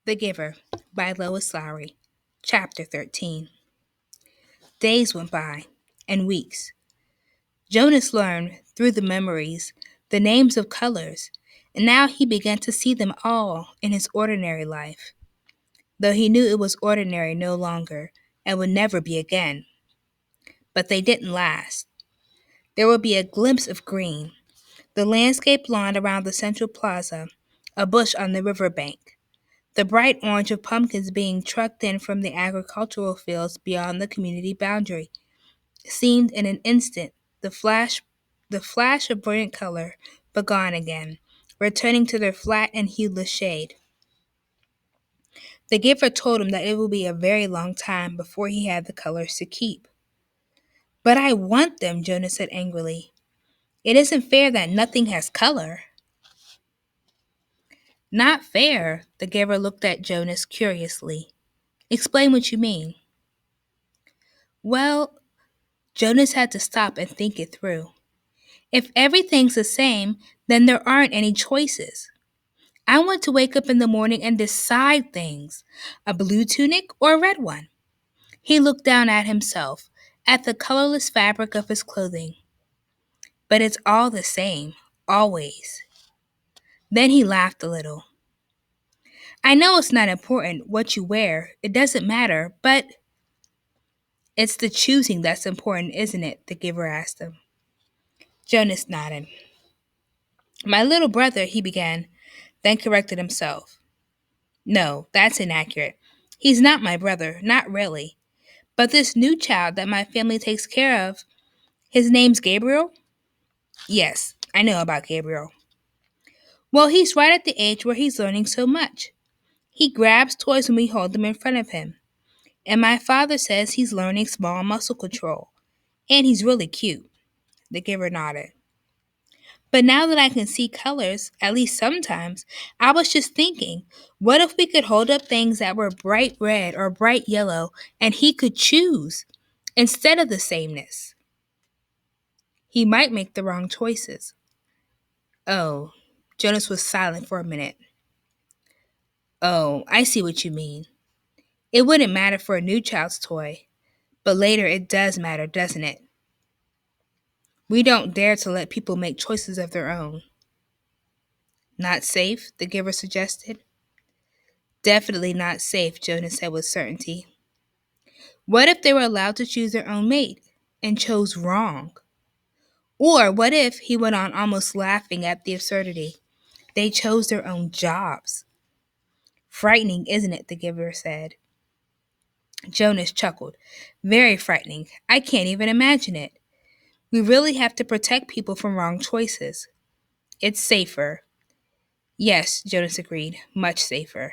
The Giver by Lois Lowry. Chapter 13. Days went by, and weeks. Jonas learned, through the memories, the names of colors, and now he began to see them all in his ordinary life, though he knew it was ordinary no longer and would never be again. But they didn't last. There would be a glimpse of green, the landscape lawn around the central plaza, a bush on the river bank, the bright orange of pumpkins being trucked in from the agricultural fields beyond the community boundary seemed in an instant the flash of brilliant color, but gone again, returning to their flat and hueless shade. The giver told him that it would be a very long time before he had the colors to keep. But I want them, Jonas said angrily. It isn't fair that nothing has color. Not fair, the giver looked at Jonas curiously. Explain what you mean. Well, Jonas had to stop and think it through. If everything's the same, then there aren't any choices. I want to wake up in the morning and decide things, a blue tunic or a red one. He looked down at himself, at the colorless fabric of his clothing. But it's all the same, always. Then he laughed a little. I know it's not important what you wear, it doesn't matter, but it's the choosing that's important, isn't it? The giver asked him. Jonas nodded. My little brother, he began, then corrected himself. No, that's inaccurate. He's not my brother, not really. But this new child that my family takes care of, his name's Gabriel? Yes, I know about Gabriel. Well, he's right at the age where he's learning so much. He grabs toys when we hold them in front of him. And my father says he's learning small muscle control. And he's really cute. The giver nodded. But now that I can see colors, at least sometimes, I was just thinking, what if we could hold up things that were bright red or bright yellow and he could choose instead of the sameness? He might make the wrong choices. Oh, Jonas was silent for a minute. Oh, I see what you mean. It wouldn't matter for a new child's toy, but later it does matter, doesn't it? We don't dare to let people make choices of their own. Not safe, the giver suggested. Definitely not safe, Jonas said with certainty. What if they were allowed to choose their own mate and chose wrong? Or what if, he went on almost laughing at the absurdity, they chose their own jobs? Frightening, isn't it? The giver said. Jonas chuckled. Very frightening. I can't even imagine it. We really have to protect people from wrong choices. It's safer. Yes, Jonas agreed. Much safer.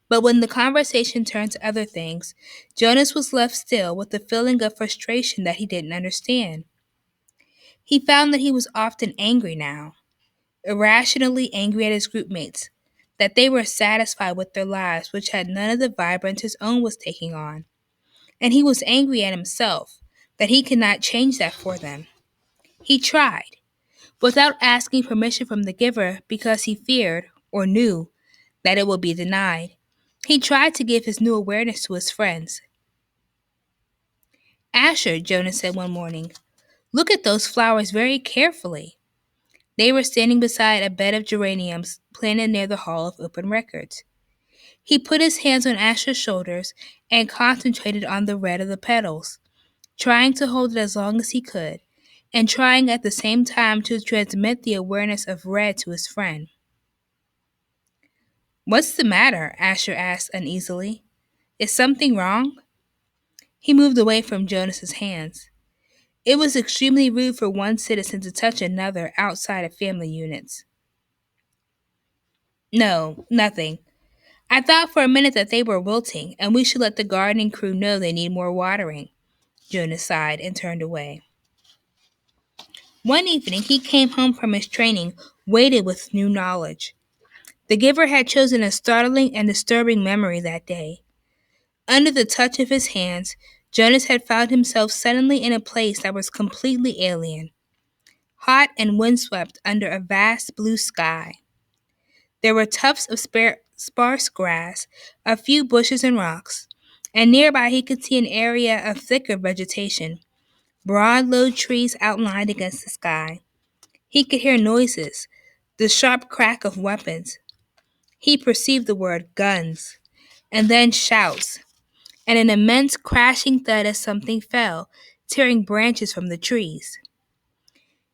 But when the conversation turned to other things, Jonas was left still with a feeling of frustration that he didn't understand. He found that he was often angry now, irrationally angry at his groupmates, that they were satisfied with their lives which had none of the vibrance his own was taking on. And he was angry at himself, that he could not change that for them. He tried, without asking permission from the giver because he feared, or knew, that it would be denied. He tried to give his new awareness to his friends. Asher, Jonas said one morning, look at those flowers very carefully. They were standing beside a bed of geraniums planted near the Hall of Open Records. He put his hands on Asher's shoulders and concentrated on the red of the petals, trying to hold it as long as he could, and trying at the same time to transmit the awareness of red to his friend. What's the matter? Asher asked uneasily. Is something wrong? He moved away from Jonas's hands. It was extremely rude for one citizen to touch another outside of family units. No, nothing. I thought for a minute that they were wilting, and we should let the gardening crew know they need more watering. Jonas sighed and turned away. One evening he came home from his training, weighted with new knowledge. The giver had chosen a startling and disturbing memory that day. Under the touch of his hands, Jonas had found himself suddenly in a place that was completely alien, hot and windswept under a vast blue sky. There were tufts of sparse grass, a few bushes and rocks, and nearby he could see an area of thicker vegetation, broad low trees outlined against the sky. He could hear noises, the sharp crack of weapons. He perceived the word guns, and then shouts, and an immense crashing thud as something fell, tearing branches from the trees.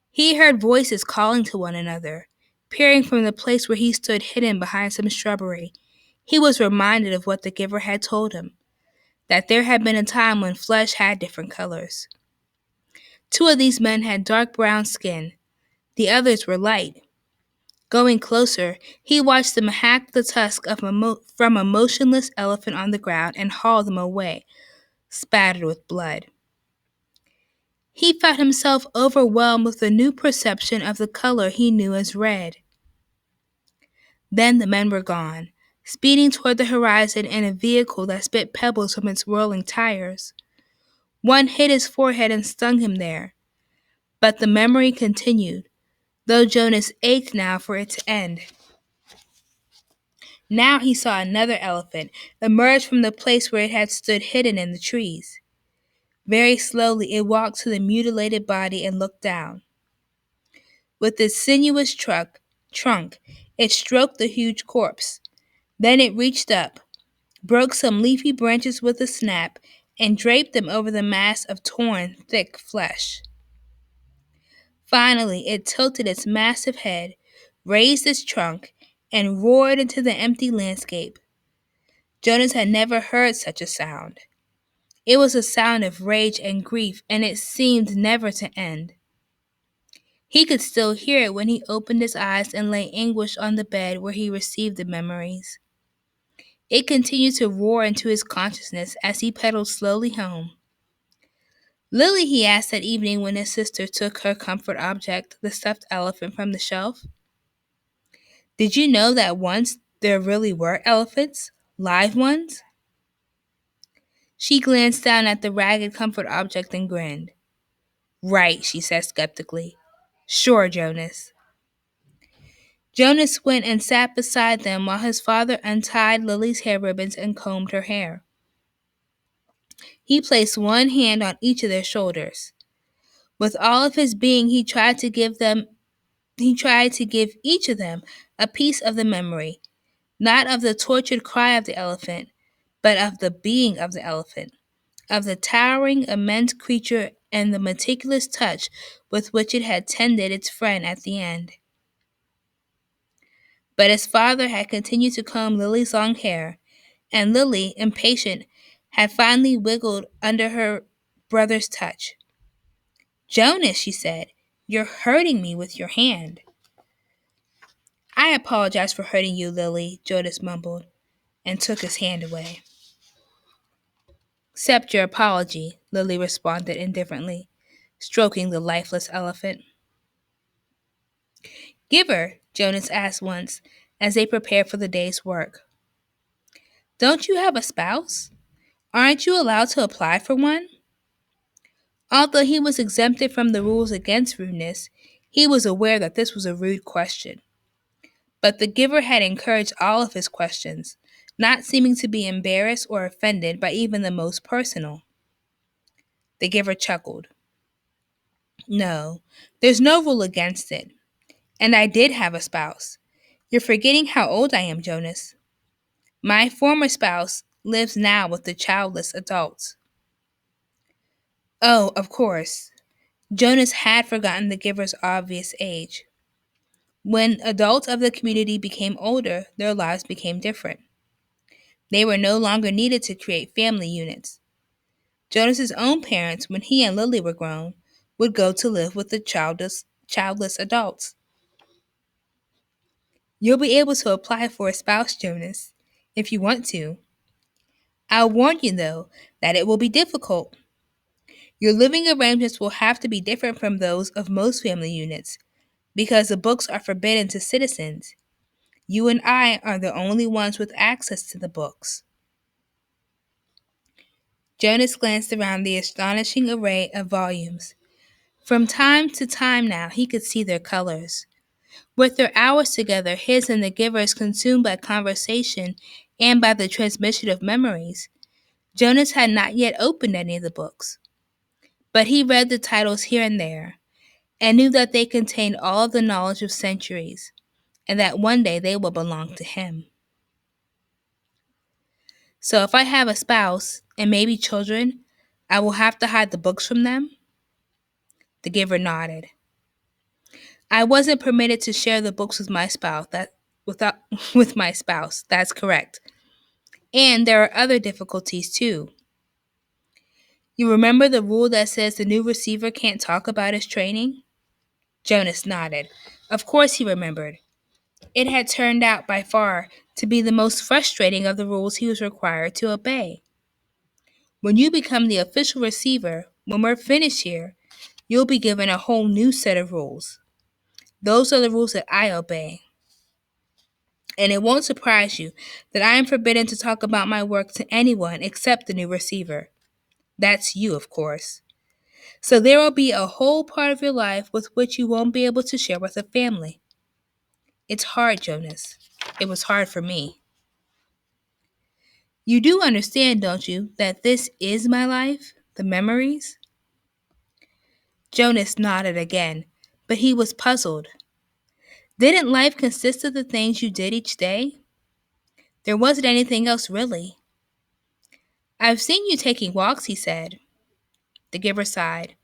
He heard voices calling to one another, peering from the place where he stood hidden behind some shrubbery. He was reminded of what the giver had told him, that there had been a time when flesh had different colors. Two of these men had dark brown skin, the others were light. Going closer, he watched them hack the tusk from a motionless elephant on the ground and haul them away, spattered with blood. He felt himself overwhelmed with a new perception of the color he knew as red. Then the men were gone, speeding toward the horizon in a vehicle that spit pebbles from its whirling tires. One hit his forehead and stung him there. But the memory continued, though Jonas ached now for it to end. Now he saw another elephant emerge from the place where it had stood hidden in the trees. Very slowly it walked to the mutilated body and looked down. With its sinuous trunk, it stroked the huge corpse. Then it reached up, broke some leafy branches with a snap, and draped them over the mass of torn, thick flesh. Finally, it tilted its massive head, raised its trunk, and roared into the empty landscape. Jonas had never heard such a sound. It was a sound of rage and grief, and it seemed never to end. He could still hear it when he opened his eyes and lay anguished on the bed where he received the memories. It continued to roar into his consciousness as he pedaled slowly home. Lily, he asked that evening when his sister took her comfort object, the stuffed elephant, from the shelf. Did you know that once there really were elephants? Live ones? She glanced down at the ragged comfort object and grinned. Right, she said skeptically. Sure, Jonas. Jonas went and sat beside them while his father untied Lily's hair ribbons and combed her hair. He placed one hand on each of their shoulders. With all of his being, he tried to give each of them a piece of the memory, not of the tortured cry of the elephant, but of the being of the elephant, of the towering, immense creature and the meticulous touch with which it had tended its friend at the end. But his father had continued to comb Lily's long hair, and Lily, impatient, had finally wiggled under her brother's touch. Jonas, she said, you're hurting me with your hand. I apologize for hurting you, Lily, Jonas mumbled, and took his hand away. Accept your apology, Lily responded indifferently, stroking the lifeless elephant. Giver, Jonas asked once, as they prepared for the day's work. Don't you have a spouse? Aren't you allowed to apply for one? Although he was exempted from the rules against rudeness, he was aware that this was a rude question. But the giver had encouraged all of his questions, not seeming to be embarrassed or offended by even the most personal. The giver chuckled. No, there's no rule against it. And I did have a spouse. You're forgetting how old I am, Jonas. My former spouse lives now with the childless adults. Oh, of course. Jonas had forgotten the giver's obvious age. When adults of the community became older, their lives became different. They were no longer needed to create family units. Jonas's own parents, when he and Lily were grown, would go to live with the childless adults. You'll be able to apply for a spouse, Jonas, if you want to. I'll warn you, though, that it will be difficult. Your living arrangements will have to be different from those of most family units, because the books are forbidden to citizens. You and I are the only ones with access to the books. Jonas glanced around the astonishing array of volumes. From time to time now, he could see their colors. With their hours together, his and the giver's consumed by conversation and by the transmission of memories, Jonas had not yet opened any of the books. But he read the titles here and there, and knew that they contained all the knowledge of centuries, and that one day they will belong to him. So if I have a spouse and maybe children, I will have to hide the books from them? The giver nodded. I wasn't permitted to share the books with my spouse. That without with my spouse. That's correct. And there are other difficulties too. You remember the rule that says the new receiver can't talk about his training? Jonas nodded. Of course he remembered. It had turned out by far to be the most frustrating of the rules he was required to obey. When you become the official receiver, when we're finished here, you'll be given a whole new set of rules. Those are the rules that I obey. And it won't surprise you that I am forbidden to talk about my work to anyone except the new receiver. That's you, of course. So there will be a whole part of your life with which you won't be able to share with a family. It's hard, Jonas. It was hard for me. You do understand, don't you, that this is my life? The memories? Jonas nodded again, but he was puzzled. Didn't life consist of the things you did each day? There wasn't anything else, really. I've seen you taking walks, he said. The giver sighed.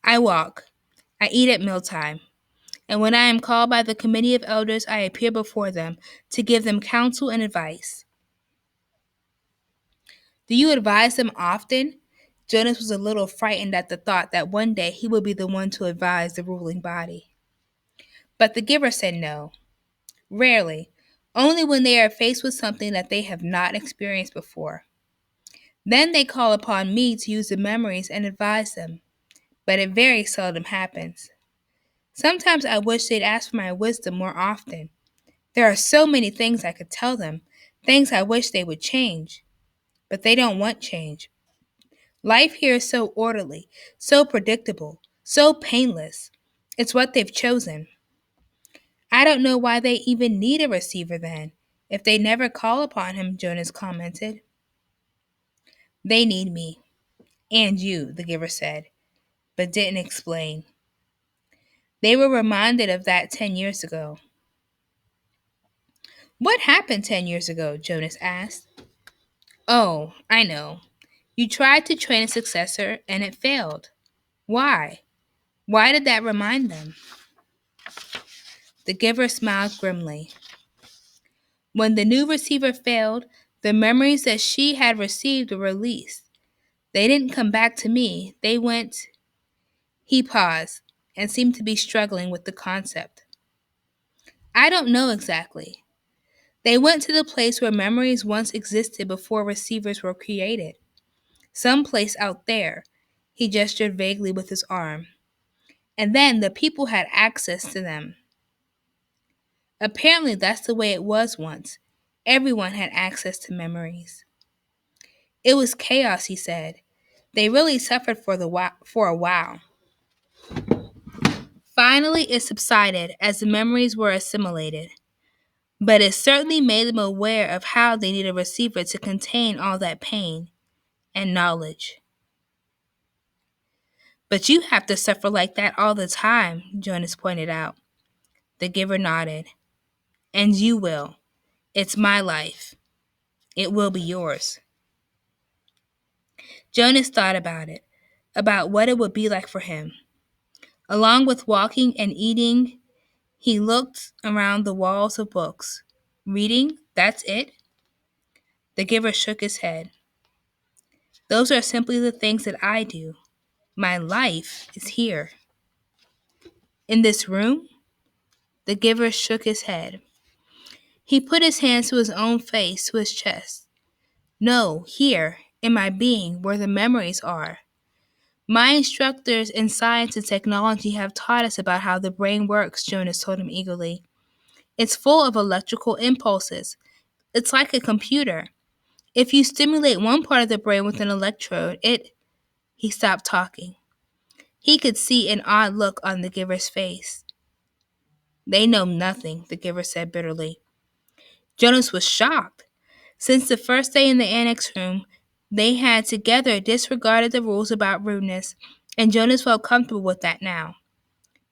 I walk. I eat at mealtime. And when I am called by the committee of elders, I appear before them to give them counsel and advice. Do you advise them often? Jonas was a little frightened at the thought that one day he would be the one to advise the ruling body. But the giver said no. Rarely. Only when they are faced with something that they have not experienced before. Then they call upon me to use the memories and advise them. But it very seldom happens. Sometimes I wish they'd ask for my wisdom more often. There are so many things I could tell them, things I wish they would change. But they don't want change. Life here is so orderly, so predictable, so painless. It's what they've chosen. I don't know why they even need a receiver then, if they never call upon him, Jonas commented. They need me. And you, the giver said, but didn't explain. They were reminded of that 10 years ago. What happened 10 years ago? Jonas asked. Oh, I know. You tried to train a successor and it failed. Why? Why did that remind them? The giver smiled grimly. When the new receiver failed, the memories that she had received were released. They didn't come back to me. They went. He paused and seemed to be struggling with the concept. I don't know exactly. They went to the place where memories once existed before receivers were created. Some place out there. He gestured vaguely with his arm. And then the people had access to them. Apparently, that's the way it was once. Everyone had access to memories. It was chaos, he said. They really suffered for a while. Finally, it subsided as the memories were assimilated. But it certainly made them aware of how they need a receiver to contain all that pain and knowledge. But you have to suffer like that all the time, Jonas pointed out. The giver nodded. And you will. It's my life. It will be yours. Jonas thought about it, about what it would be like for him. Along with walking and eating, he looked around the walls of books. Reading, that's it? The giver shook his head. Those are simply the things that I do. My life is here. In this room? The giver shook his head. He put his hands to his own face, to his chest. No, here, in my being, where the memories are. My instructors in science and technology have taught us about how the brain works, Jonas told him eagerly. It's full of electrical impulses. It's like a computer. If you stimulate one part of the brain with an electrode, He stopped talking. He could see an odd look on the giver's face. They know nothing, the giver said bitterly. Jonas was shocked. Since the first day in the annex room, they had together disregarded the rules about rudeness, and Jonas felt comfortable with that now.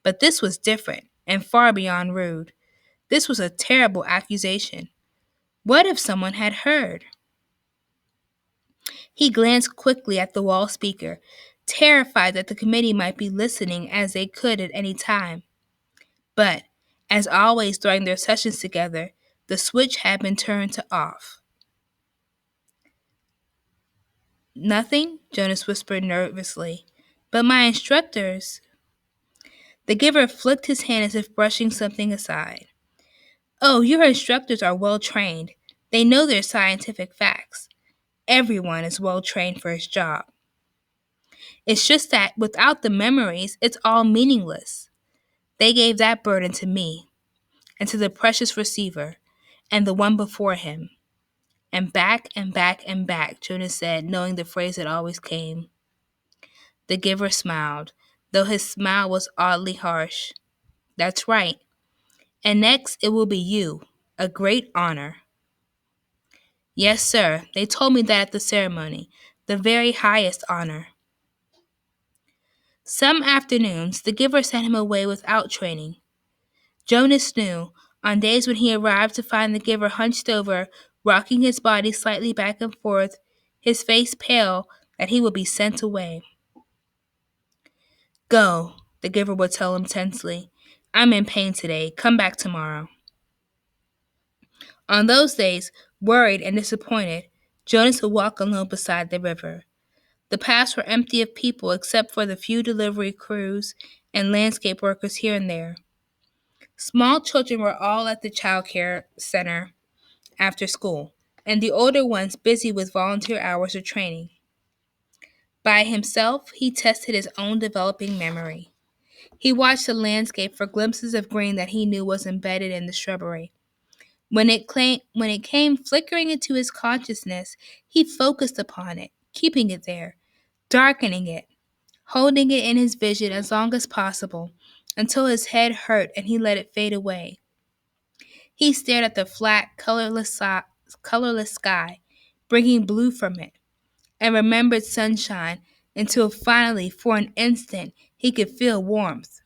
But this was different, and far beyond rude. This was a terrible accusation. What if someone had heard? He glanced quickly at the wall speaker, terrified that the committee might be listening as they could at any time. But, as always during their sessions together, the switch had been turned to off. Nothing, Jonas whispered nervously. But my instructors. The giver flicked his hand as if brushing something aside. Oh, your instructors are well trained. They know their scientific facts. Everyone is well trained for his job. It's just that without the memories, it's all meaningless. They gave that burden to me, and to the precious receiver, and the one before him. And back and back and back, Jonas said, knowing the phrase that always came. The giver smiled, though his smile was oddly harsh. That's right. And next it will be you. A great honor. Yes, sir. They told me that at the ceremony. The very highest honor. Some afternoons, the giver sent him away without training. Jonas knew, on days when he arrived to find the giver hunched over, rocking his body slightly back and forth, his face pale, that he would be sent away. Go, the giver would tell him tensely. I'm in pain today. Come back tomorrow. On those days, worried and disappointed, Jonas would walk alone beside the river. The paths were empty of people except for the few delivery crews and landscape workers here and there. Small children were all at the child care center after school, and the older ones busy with volunteer hours or training. By himself, he tested his own developing memory. He watched the landscape for glimpses of green that he knew was embedded in the shrubbery. When it came flickering into his consciousness, he focused upon it, keeping it there, darkening it, holding it in his vision as long as possible, until his head hurt and he let it fade away. He stared at the flat, colorless sky, bringing blue from it, and remembered sunshine until finally, for an instant, he could feel warmth.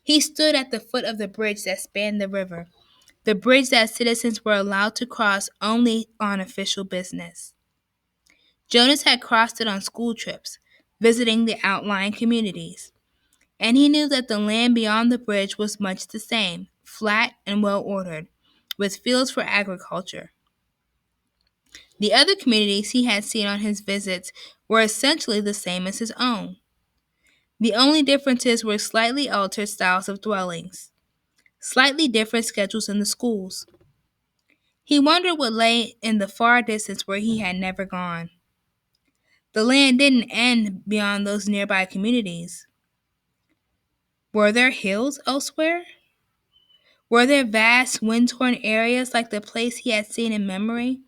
He stood at the foot of the bridge that spanned the river, the bridge that citizens were allowed to cross only on official business. Jonas had crossed it on school trips, visiting the outlying communities, and he knew that the land beyond the bridge was much the same, flat and well ordered, with fields for agriculture. The other communities he had seen on his visits were essentially the same as his own. The only differences were slightly altered styles of dwellings, slightly different schedules in the schools. He wondered what lay in the far distance where he had never gone. The land didn't end beyond those nearby communities. Were there hills elsewhere? Were there vast, wind-torn areas like the place he had seen in memory,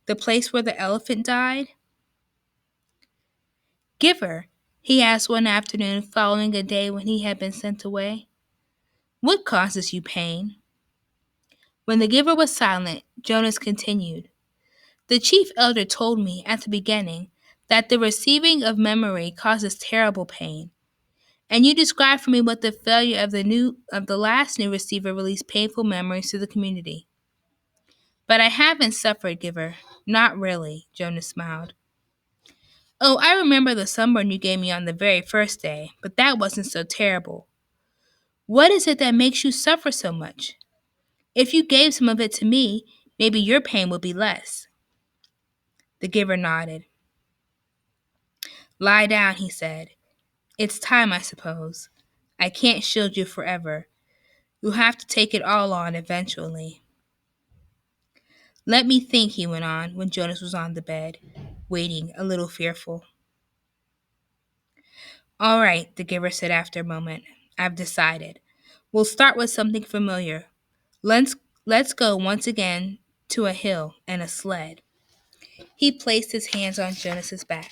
the place where the elephant died? Giver, he asked one afternoon following a day when he had been sent away, what causes you pain? When the giver was silent, Jonas continued. The chief elder told me at the beginning that the receiving of memory causes terrible pain. And you described for me what the failure of the last new receiver released painful memories to the community. But I haven't suffered, Giver. Not really, Jonas smiled. Oh, I remember the sunburn you gave me on the very first day, but that wasn't so terrible. What is it that makes you suffer so much? If you gave some of it to me, maybe your pain would be less. The giver nodded. Lie down, he said. It's time, I suppose. I can't shield you forever. You'll have to take it all on eventually. Let me think, he went on when Jonas was on the bed, waiting, a little fearful. All right, the giver said after a moment. I've decided. We'll start with something familiar. Let's, let's go once again to a hill and a sled. He placed his hands on Jonas's back.